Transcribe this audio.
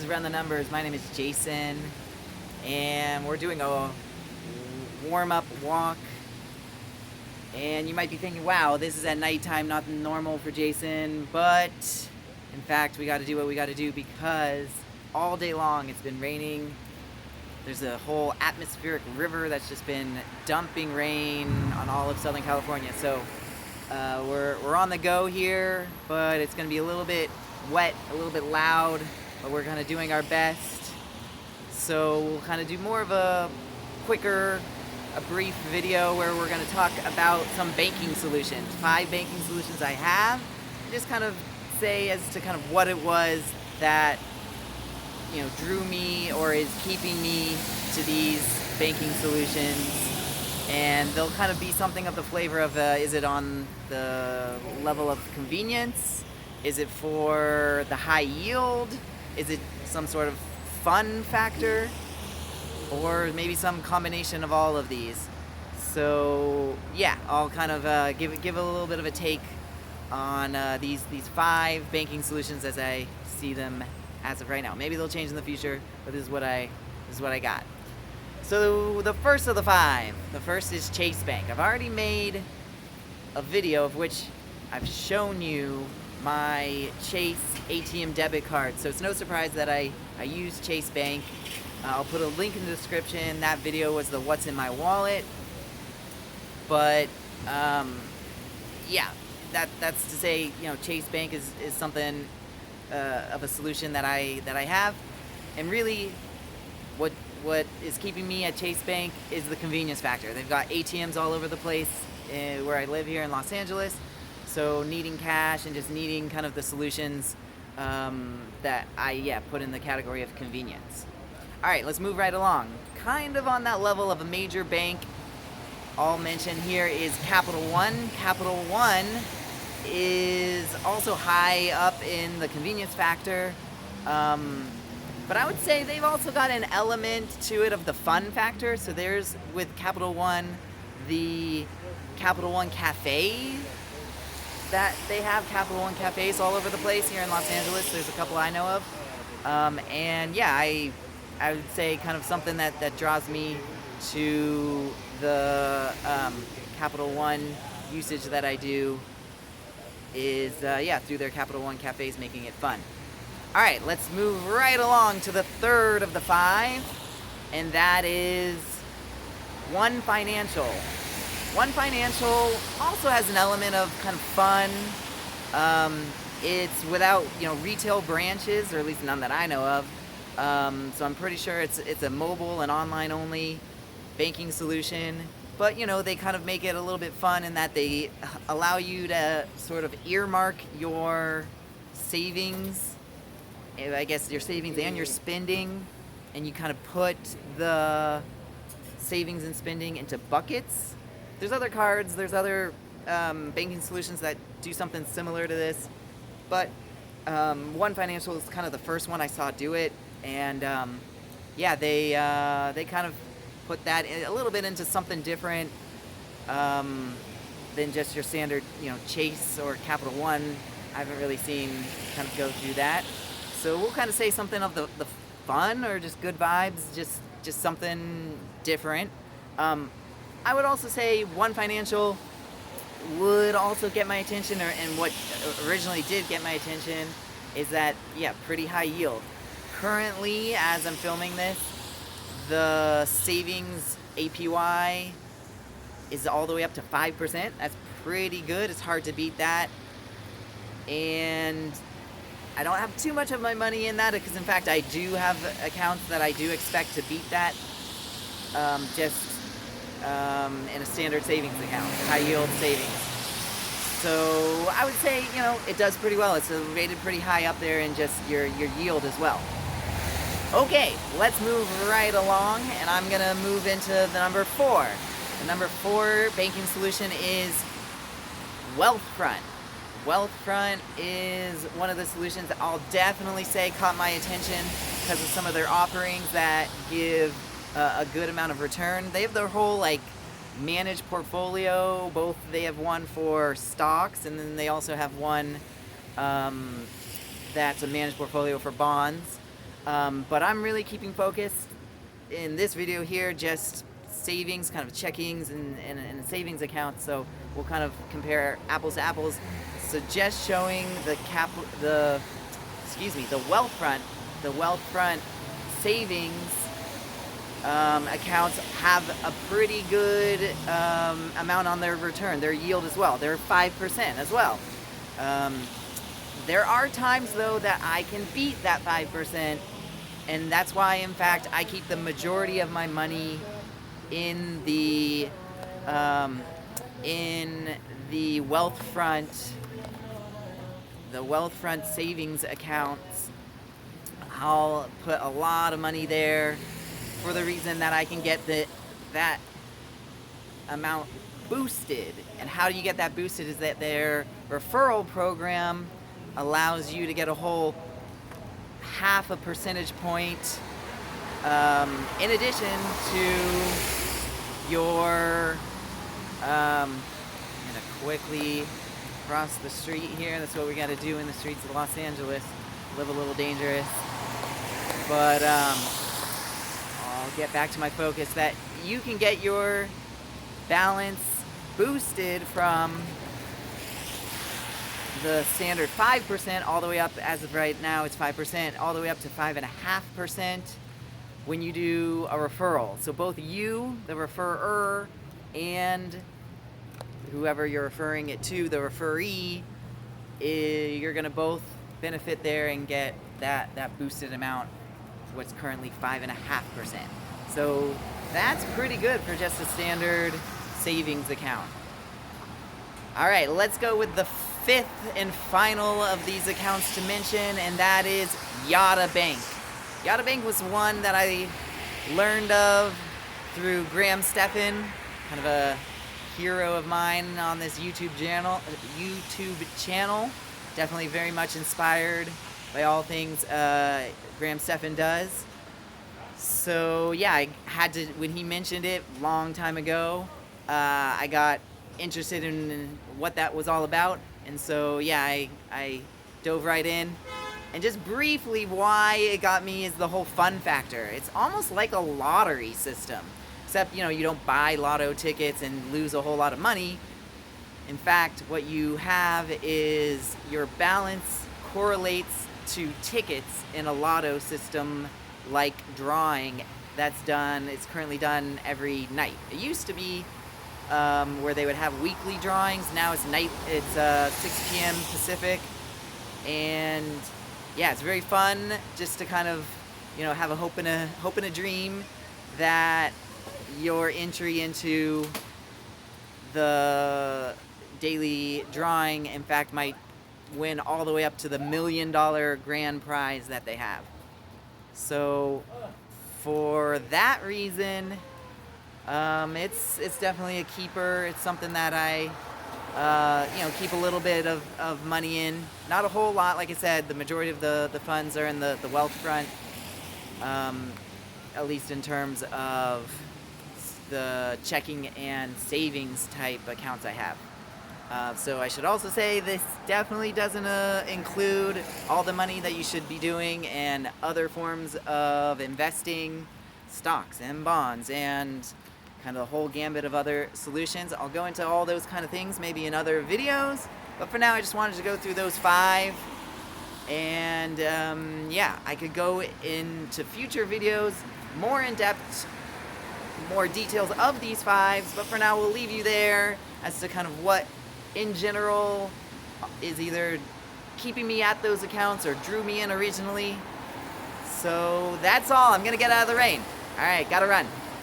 Run the Numbers. My name is Jason, and we're doing a warm-up walk. And you might be thinking, wow, this is at nighttime, not normal for Jason, but in fact, we got to do what we got to do because all day long it's been raining. There's a whole atmospheric river that's just been dumping rain on all of Southern California. So we're on the go here, but it's going to be a little bit wet, a little bit loud, but we're kind of doing our best. So we'll kind of do more of a brief video where we're going to talk about some banking solutions, 5 banking solutions I have, and just kind of say as to kind of what it was that drew me or is keeping me to these banking solutions. And they'll kind of be something of the flavor of is it on the level of convenience? Is it for the high yield? Is it some sort of fun factor? Or maybe some combination of all of these. So yeah, I'll kind of give a little bit of a take on these 5 banking solutions as I see them as of right now. Maybe they'll change in the future, but this is what I got. So the first of the 5, the first is Chase Bank. I've already made a video of which I've shown you my Chase ATM debit card. So it's no surprise that I use Chase Bank. I'll put a link in the description. That video was the what's in my wallet. But yeah, that's to say, Chase Bank is something of a solution that I have. And really what is keeping me at Chase Bank is the convenience factor. They've got ATMs all over the place where I live here in Los Angeles. So needing cash and just needing kind of the solutions that I put in the category of convenience. All right, let's move right along. Kind of on that level of a major bank, I'll mention here is Capital One. Capital One is also high up in the convenience factor, but I would say they've also got an element to it of the fun factor. So there's, with Capital One, the Capital One Cafe that they have. Capital One cafes all over the place here in Los Angeles. There's a couple I know of, and yeah, I would say kind of something that draws me to the Capital One usage that I do is, through their Capital One cafes, making it fun. All right, let's move right along to the third of the 5, and that is One Financial. One Financial also has an element of kind of fun. It's without, retail branches, or at least none that I know of. So I'm pretty sure it's a mobile and online only banking solution, but they kind of make it a little bit fun in that they allow you to sort of earmark your savings, I guess your savings and your spending, and you kind of put the savings and spending into buckets. There's other cards, there's other banking solutions that do something similar to this, but One Financial is kind of the first one I saw do it. And they kind of put that a little bit into something different than just your standard, Chase or Capital One. I haven't really seen kind of go through that. So we'll kind of say something of the fun or just good vibes, just something different. I would also say One Financial would also get my attention, and what originally did get my attention is that, pretty high yield. Currently, as I'm filming this, the savings APY is all the way up to 5%. That's pretty good. It's hard to beat that. And I don't have too much of my money in that because, in fact, I do have accounts that I do expect to beat that, in a standard savings account, high yield savings. So I would say, it does pretty well. It's rated pretty high up there in just your yield as well. Okay, let's move right along, and I'm going to move into the number 4. The number 4 banking solution is Wealthfront. Wealthfront is one of the solutions that I'll definitely say caught my attention because of some of their offerings that give a good amount of return. They have their whole managed portfolio. Both, they have one for stocks, and then they also have one that's a managed portfolio for bonds. But I'm really keeping focused in this video here, just savings, kind of checkings and savings accounts. So we'll kind of compare apples to apples. So just showing the Wealthfront savings accounts have a pretty good amount on their return, their yield as well. They're 5% as well. There are times though that I can beat that 5%, and that's why, in fact, I keep the majority of my money in the Wealthfront savings accounts. I'll put a lot of money there for the reason that I can get that amount boosted. And how do you get that boosted is that their referral program allows you to get a whole half a percentage point in addition to your I'm gonna quickly cross the street here. That's what we gotta do in the streets of Los Angeles. Live a little dangerous, but I'll get back to my focus, that you can get your balance boosted from the standard 5% all the way up, as of right now it's 5%, all the way up to 5.5% when you do a referral. So both you, the referrer, and whoever you're referring it to, the referee, you're gonna both benefit there and get that boosted amount, what's currently 5.5%. So that's pretty good for just a standard savings account. All right, let's go with the fifth and final of these accounts to mention, and that is Yotta Bank. Yotta Bank was one that I learned of through Graham Stephan, kind of a hero of mine on this YouTube channel. Definitely very much inspired by all things Graham Stephan does. So yeah, I had to, when he mentioned it long time ago, I got interested in what that was all about. And so yeah, I dove right in. And just briefly, why it got me is the whole fun factor. It's almost like a lottery system, except, you know, you don't buy lotto tickets and lose a whole lot of money. In fact, what you have is your balance correlates to tickets in a lotto system like drawing. That's done, it's currently done every night. It used to be where they would have weekly drawings. Now it's 6 p.m. Pacific. And yeah, it's very fun just to kind of, you know, have a hope and a dream that your entry into the daily drawing, in fact, might win all the way up to the $1 million grand prize that they have. So for that reason, it's definitely a keeper. It's something that I keep a little bit of money in. Not a whole lot, like I said. The majority of the funds are in the Wealthfront, at least in terms of the checking and savings type accounts I have. So I should also say this definitely doesn't include all the money that you should be doing and other forms of investing, stocks and bonds, and kind of the whole gambit of other solutions. I'll go into all those kind of things maybe in other videos, but for now I just wanted to go through those 5. And yeah, I could go into future videos more in depth, more details of these 5s, but for now we'll leave you there as to kind of what in general is either keeping me at those accounts or drew me in originally. So that's all. I'm gonna get out of the rain. All right, gotta run.